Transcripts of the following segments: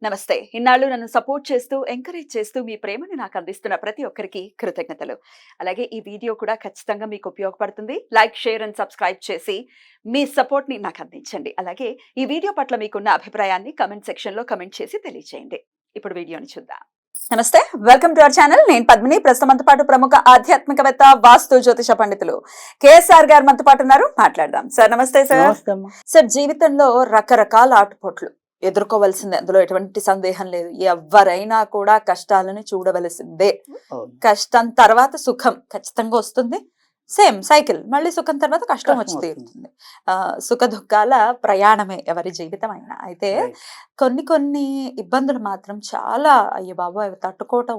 నమస్తే. ఇన్నాళ్ళు నన్ను సపోర్ట్ చేస్తూ, ఎంకరేజ్ చేస్తూ మీ ప్రేమని నాకు అందిస్తున్న ప్రతి ఒక్కరికి కృతజ్ఞతలు. అలాగే ఈ వీడియో కూడా ఖచ్చితంగా మీకు ఉపయోగపడుతుంది. లైక్, షేర్ అండ్ సబ్స్క్రైబ్ చేసి మీ సపోర్ట్‌ని నాకు అందించండి. అలాగే ఈ వీడియో పట్ల మీకున్న అభిప్రాయాన్ని కామెంట్ సెక్షన్‌లో కామెంట్ చేసి తెలియజేయండి. ఇప్పుడు వీడియోని చూద్దాం. నమస్తే, వెల్కమ్ టు అవర్ ఛానల్. నేను పద్మిని. ప్రస్తుతం మనతో పాటు ప్రముఖ ఆధ్యాత్మికవేత్త, వాస్తు జ్యోతిష పండితులు కేఎస్ఆర్ గారు మనతో పాటు ఉన్నారు. మాట్లాడదాం. సార్ నమస్తే సార్. సార్, జీవితంలో రకరకాల ఆటుపోట్లు ఎదుర్కోవలసిందే, అందులో ఎటువంటి సందేహం లేదు. ఎవరైనా కూడా కష్టాలను చూడవలసిందే. కష్టం తర్వాత సుఖం ఖచ్చితంగా వస్తుంది. సేమ్ సైకిల్, మళ్ళీ సుఖం తర్వాత కష్టం వచ్చి తీరుతుంది. సుఖ దుఃఖాల ప్రయాణమే ఎవరి జీవితం అయినా. అయితే కొన్ని ఇబ్బందులు మాత్రం చాలా, అయ్యో బాబు, అవి తట్టుకోవటం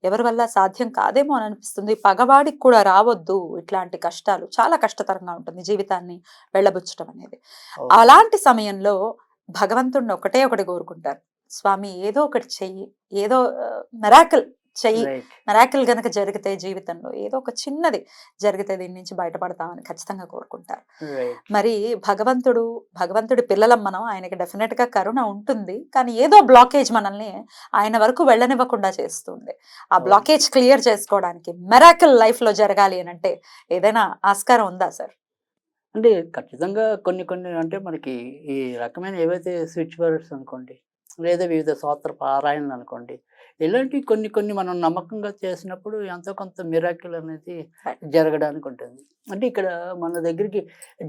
ఎవరి వల్ల సాధ్యం కాదేమో అని అనిపిస్తుంది. పగవాడికి కూడా రావద్దు ఇట్లాంటి కష్టాలు. చాలా కష్టతరంగా ఉంటుంది జీవితాన్ని వెళ్ళబుచ్చటం అనేది. అలాంటి సమయంలో భగవంతుడిని ఒకటి కోరుకుంటారు, స్వామి ఏదో ఒకటి చెయ్యి, ఏదో మెరాకిల్ చెయ్యి. మెరాకిల్ గనక జరిగితే జీవితంలో ఏదో ఒక చిన్నది జరిగితే దీని నుంచి బయటపడతామని ఖచ్చితంగా కోరుకుంటారు. మరి భగవంతుడి పిల్లలం మనం, ఆయనకి డెఫినెట్ గా కరుణ ఉంటుంది. కానీ ఏదో బ్లాకేజ్ మనల్ని ఆయన వరకు వెళ్ళనివ్వకుండా చేస్తుంది. ఆ బ్లాకేజ్ క్లియర్ చేసుకోవడానికి మెరాకిల్ లైఫ్ లో జరగాలి అని అంటే ఏదైనా ఆస్కారం ఉందా సార్? అంటే ఖచ్చితంగా కొన్ని అంటే మనకి ఈ రకమైన ఏవైతే స్విచ్ వర్డ్స్ అనుకోండి, లేదా వివిధ స్తోత్ర పారాయణలు అనుకోండి, ఇలాంటివి కొన్ని మనం నమ్మకంగా చేసినప్పుడు ఎంతో కొంత మిరాకిల్ అనేది జరగడానికి ఉంటుంది. అంటే ఇక్కడ మన దగ్గరికి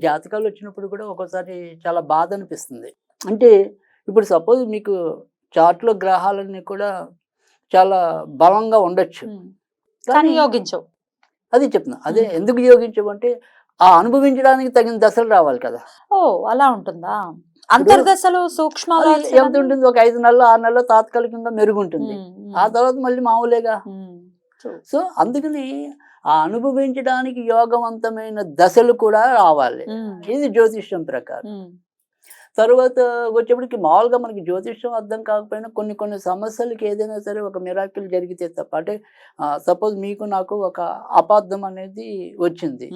జాతకాలు వచ్చినప్పుడు కూడా ఒక్కోసారి చాలా బాధ అనిపిస్తుంది. అంటే ఇప్పుడు సపోజ్ మీకు చార్ట్లో గ్రహాలన్నీ కూడా చాలా బలంగా ఉండొచ్చు, కానీ యోగించవు. అది చెప్తున్నా. అదే ఎందుకు యోగించవు అంటే ఆ అనుభవించడానికి తగిన దశలు రావాలి కదా. ఓ, అలా ఉంటుందా? అంతర్దశలు, సూక్ష్మాలు ఎంత ఉంటుంది? ఒక 5 నెలలు 6 నెలలు తాత్కాలికంగా మెరుగుంటుంది. ఆ తర్వాత మళ్ళీ మామూలేగా. సో అందుకని ఆ అనుభవించడానికి యోగవంతమైన దశలు కూడా రావాలి. ఇది జ్యోతిష్యం ప్రకారం. తర్వాత వచ్చేప్పటికి మామూలుగా మనకి జ్యోతిష్యం అర్థం కాకపోయినా కొన్ని సమస్యలకి ఏదైనా సరే ఒక మిరాకిల్ జరిగితే తప్ప, అంటే సపోజ్ మీకు నాకు ఒక అపార్థం అనేది వచ్చింది.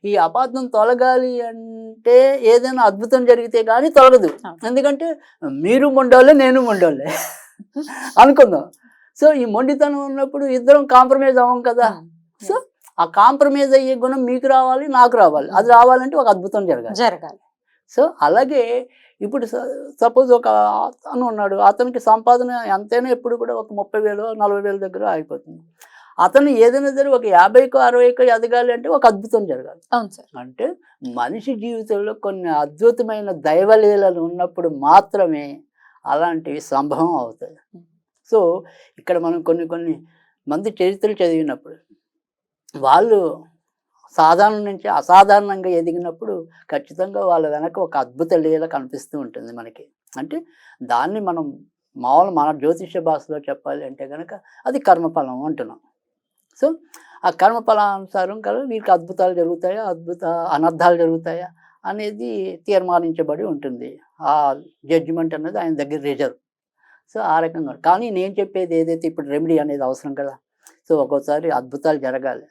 ఈ అపార్థం తొలగాలి అంటే ఏదైనా అద్భుతం జరిగితే కానీ తొలగదు. ఎందుకంటే మీరు మొండోళ్ళే, నేను మొండోళ్ళే అనుకుందాం. సో ఈ మొండితనం ఉన్నప్పుడు ఇద్దరం కాంప్రమైజ్ అవ్వం కదా. సో ఆ కాంప్రమైజ్ అయ్యే గుణం మీకు రావాలి, నాకు రావాలి. అది రావాలంటే ఒక అద్భుతం జరగాలి. సో అలాగే ఇప్పుడు సపోజ్ ఒక అతను ఉన్నాడు, అతనికి సంపాదన ఎంతైనా ఎప్పుడు కూడా ఒక 30,000 40,000 దగ్గర ఆగిపోతుంది. అతను ఏదైనా సరే ఒక 50కో 60కో ఎదగాలి అంటే ఒక అద్భుతం జరగాలి. అంటే మనిషి జీవితంలో కొన్ని అద్భుతమైన దైవలీలలు ఉన్నప్పుడు మాత్రమే అలాంటివి సంభవం అవుతాయి. సో ఇక్కడ మనం కొన్ని మంది చరిత్రలు చదివినప్పుడు వాళ్ళు సాధారణ నుంచి అసాధారణంగా ఎదిగినప్పుడు ఖచ్చితంగా వాళ్ళ వెనక ఒక అద్భుత లీల కనిపిస్తూ ఉంటుంది మనకి. అంటే దాన్ని మనం మన జ్యోతిష భాషలో చెప్పాలి అంటే కనుక అది కర్మఫలం అంటున్నాం. సో ఆ కర్మఫలానుసారం కదా వీరికి అద్భుతాలు జరుగుతాయా, అనర్థాలు జరుగుతాయా అనేది తీర్మానించబడి ఉంటుంది. ఆ జడ్జిమెంట్ అనేది ఆయన దగ్గర రిజర్వ్. సో ఆ రకంగా. కానీ నేను చెప్పేది ఏదైతే ఇప్పుడు రెమెడీ అనేది అవసరం కదా. సో ఒక్కోసారి అద్భుతాలు జరగాలి,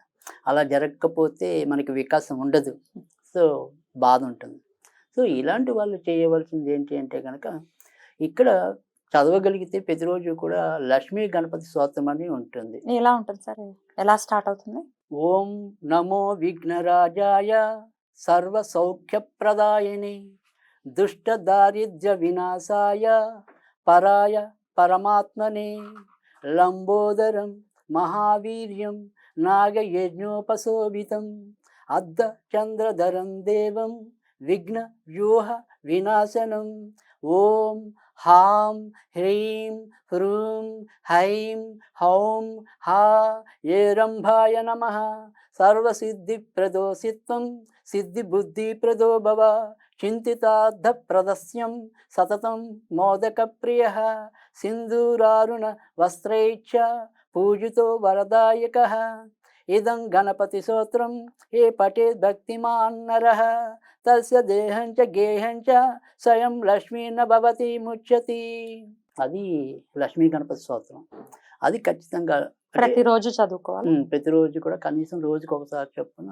అలా జరగకపోతే మనకి వికాసం ఉండదు. సో బాధ ఉంటుంది. సో ఇలాంటి వాళ్ళు చేయవలసింది ఏంటి అంటే కనుక ఇక్కడ చదవగలిగితే ప్రతిరోజు కూడా లక్ష్మీ గణపతి స్తోత్రం అని ఉంటుంది. ఎలా ఉంటుంది సార్? ఎలా స్టార్ట్ అవుతుంది? ఓం నమో విఘ్నరాజాయ సర్వ సౌఖ్యప్రదాయిని దుష్ట దారిద్ర్య వినాశాయ పరాయ పరమాత్మనే లంబోదరం మహావీర్యం నాగయజ్ఞోపశోభితం అర్ధ చంద్రధరం దేవం విఘ్న వ్యూహ వినాశనం. ఓం హాం హ్రీం హ్రూం హైం హౌం హా ఏరంభాయ నమః. సర్వసిద్ధిప్రదోసిత్వం సిద్ధిబుద్ధిప్రదో భవ. చింతితార్థప్రదస్యం సతతం మోదకప్రియః. సింధూరారుణ వస్త్రైచ్చ పూజితో వరదాయకః. ఇదం గణపతి స్తోత్రం ఏ పఠేత్ భక్తిమాన్ నరః తస్య దేహంచ గేహంచ స్వయం లక్ష్మీన భవతి ముచ్యతి. అది లక్ష్మీ గణపతి స్తోత్రం. అది ఖచ్చితంగా ప్రతిరోజు చదువుకోవాలి. ప్రతిరోజు కూడా కనీసం రోజుకి ఒకసారి చొప్పున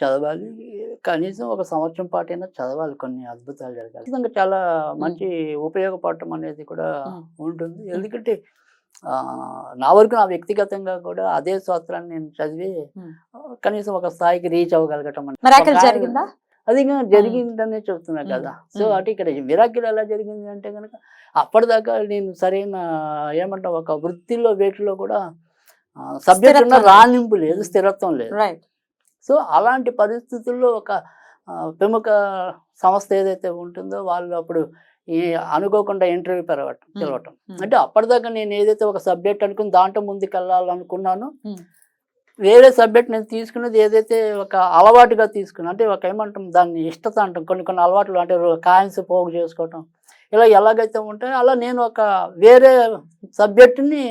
చదవాలి. కనీసం ఒక సంవత్సరం పాటైనా చదవాలి. కొన్ని అద్భుతాలు జరగాలి. ఖచ్చితంగా చాలా మంచి ఉపయోగపడటం అనేది కూడా ఉంటుంది. ఎందుకంటే నా వరకు నా వ్యక్తిగతంగా కూడా అదే స్తోత్రాన్ని నేను చదివి కనీసం ఒక స్థాయికి రీచ్ అవ్వగలగటం మిరాకిల్ జరిగిందా? అది జరిగిందనే చెప్తున్నా కదా. సో అంటే ఇక్కడ మిరాకిల్ ఎలా జరిగింది అంటే కనుక అప్పటిదాకా నేను సరైన ఏమంటాం ఒక వృత్తిలో వేటిలో కూడా సబ్జెక్ట్ ఉన్న రాణింపు లేదు, స్థిరత్వం లేదు. సో అలాంటి పరిస్థితుల్లో ఒక ప్రముఖ సంస్థ ఏదైతే ఉంటుందో వాళ్ళు అప్పుడు ఈ అనుకోకుండా ఇంటర్వ్యూ పిలవటం. అంటే అప్పటిదాకా నేను ఏదైతే ఒక సబ్జెక్ట్ అనుకుని దాంట్లో ముందుకు వెళ్ళాలనుకున్నానో వేరే సబ్జెక్ట్ నేను తీసుకున్నది ఏదైతే ఒక అలవాటుగా తీసుకున్నా, అంటే ఒక ఏమంటాం దాన్ని ఇష్టత అంటాం. కొన్ని అలవాట్లు అంటే కాయిన్స్ పోగు చేసుకోవటం ఇలా ఎలాగైతే ఉంటాయో అలా నేను ఒక వేరే సబ్జెక్టుని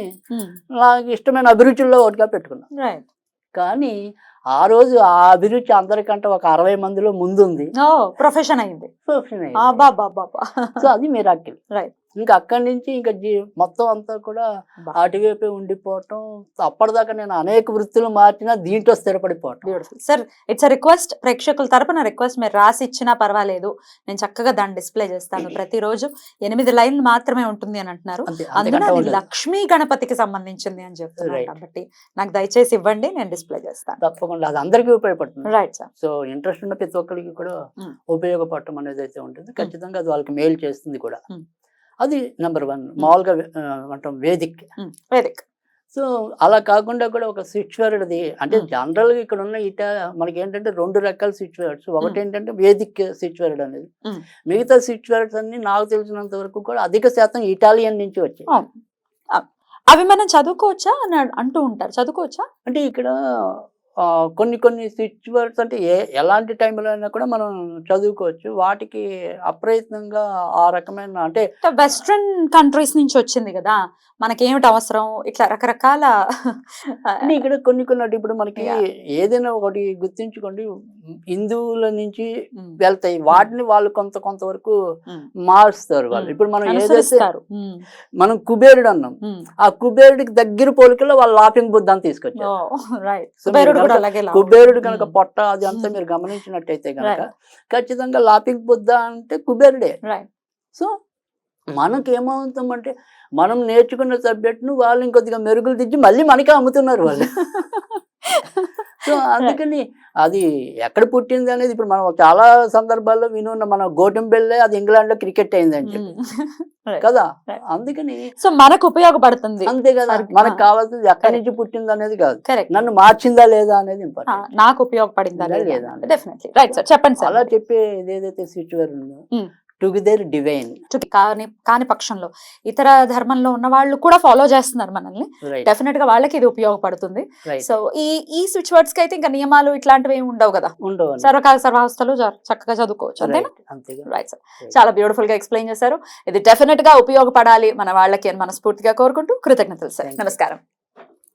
నాకు ఇష్టమైన అభిరుచుల్లో ఒకటిగా పెట్టుకున్నాను. కానీ ఆ రోజు ఆ అభిరుచి అందరికంటే ఒక 60 మందిలో ముందుంది. ప్రొఫెషన్ అయింది. సో అది మిరాకిల్. ఇంకా అక్కడి నుంచి ఇంకా మొత్తం అంతా కూడా అటువైపే ఉండిపోవటం. అప్పటిదాకా నేను అనేక వృత్తులు మార్చినా దీంట్లో స్థిరపడిపోవటం. సార్ ఇట్స్ రిక్వెస్ట్, ప్రేక్షకుల తరపున రిక్వెస్ట్, మీరు రాసి ఇచ్చినా పర్వాలేదు, నేను చక్కగా దాన్ని డిస్ప్లే చేస్తాను. ప్రతిరోజు 8 లైన్లు మాత్రమే ఉంటుంది అని అంటున్నారు. అందులో అది లక్ష్మీ గణపతికి సంబంధించింది అని చెప్తున్నారు కాబట్టి నాకు దయచేసి ఇవ్వండి, నేను డిస్ప్లే చేస్తాను. తప్పకుండా అది అందరికీ ఉపయోగపడుతుంది. Right sir. సో ఇంట్రెస్ట్ ఉన్న ప్రతి ఒక్కరికి కూడా ఉపయోగపడటం అనేది అయితే ఉంటుంది. ఖచ్చితంగా అది వాళ్ళకి మేలు చేస్తుంది కూడా. అది నెంబర్ 1 మామూలుగా అంటాం వేదిక్. సో అలా కాకుండా కూడా ఒక స్విచ్ వర్డ్ది అంటే జనరల్గా ఇక్కడ ఉన్న మనకి ఏంటంటే 2 రకాల స్విచ్ వర్డ్స్. ఒకటి ఏంటంటే వేదిక్ స్విచ్ వర్డ్ అనేది. మిగతా స్విచ్ వర్డ్స్ అన్ని నాకు తెలిసినంత వరకు కూడా అధిక శాతం ఇటాలియన్ నుంచి వచ్చాయి. అవి మనం చదువుకోవచ్చా అని అంటూ ఉంటారు. చదువుకోవచ్చా అంటే ఇక్కడ కొన్ని స్విచ్ వర్డ్స్ అంటే ఎలాంటి టైంలో అయినా కూడా మనం చదువుకోవచ్చు. వాటికి అప్రయత్నంగా ఆ రకమైన అంటే వెస్ట్రన్ కంట్రీస్ నుంచి వచ్చింది కదా, మనకేమిటి అవసరం ఇట్లా రకరకాల ఇక్కడ కొన్ని అంటే ఇప్పుడు మనకి ఏదైనా ఒకటి గుర్తించుకోండి, హిందువుల నుంచి వెళ్తాయి. వాటిని వాళ్ళు కొంతవరకు మారుస్తారు వాళ్ళు. ఇప్పుడు మనం ఏదైతే మనం కుబేరుడు అన్నాం, ఆ కుబేరుడికి దగ్గర పోలికలో వాళ్ళు లాఫింగ్ బుద్ధ అని తీసుకొచ్చారు. కుబేరుడు కనుక పొట్ట అది అంతా మీరు గమనించినట్టయితే కనుక ఖచ్చితంగా లాఫింగ్ బుద్ధ అంటే కుబేరుడే. సో మనకేమవుతామంటే మనం నేర్చుకున్న సబ్జెక్ట్ను వాళ్ళు ఇంకొద్దిగా మెరుగులు దిద్ది మళ్ళీ మనకే అమ్ముతున్నారు వాళ్ళు. సో అందుకని అది ఎక్కడ పుట్టింది అనేది ఇప్పుడు మనం చాలా సందర్భాల్లో వినున్న మన గోటంబెల్లే అది ఇంగ్లాండ్ లో క్రికెట్ అయిందని చెప్పి కదా. అందుకని సో మనకు ఉపయోగపడుతుంది అంతే కదా. మనకు కావాల్సింది ఎక్కడి నుంచి పుట్టింది అనేది కాదు, నన్ను మార్చిందా లేదా అనేది ఇంపార్టెంట్. నాకు ఉపయోగపడిందా లేదా డెఫినెట్లీ. రైట్ సార్, చెప్పండి సార్. అలా చెప్పేది ఏదైతే సిచ్యువేషన్ ఉందో టుగెదర్ డివైన్ కాని పక్షంలో ఇతర ధర్మంలో ఉన్న వాళ్ళు కూడా ఫాలో చేస్తున్నారు మనల్ని, డెఫినెట్ గా వాళ్ళకి ఇది ఉపయోగపడుతుంది. సో ఈ స్విచ్ వర్డ్స్ కి అయితే ఇంకా నియమాలు ఇట్లాంటివి ఏమి ఉండవు కదా, సర్వకాల సర్వావస్థలు చక్కగా చదువుకోవచ్చు అంతేనా? రైట్ సార్, చాలా బ్యూటిఫుల్ గా ఎక్స్ప్లెయిన్ చేశారు. ఇది డెఫినెట్ గా ఉపయోగపడాలి మన వాళ్ళకి అని మనస్ఫూర్తిగా కోరుకుంటూ కృతజ్ఞతలు సార్. నమస్కారం.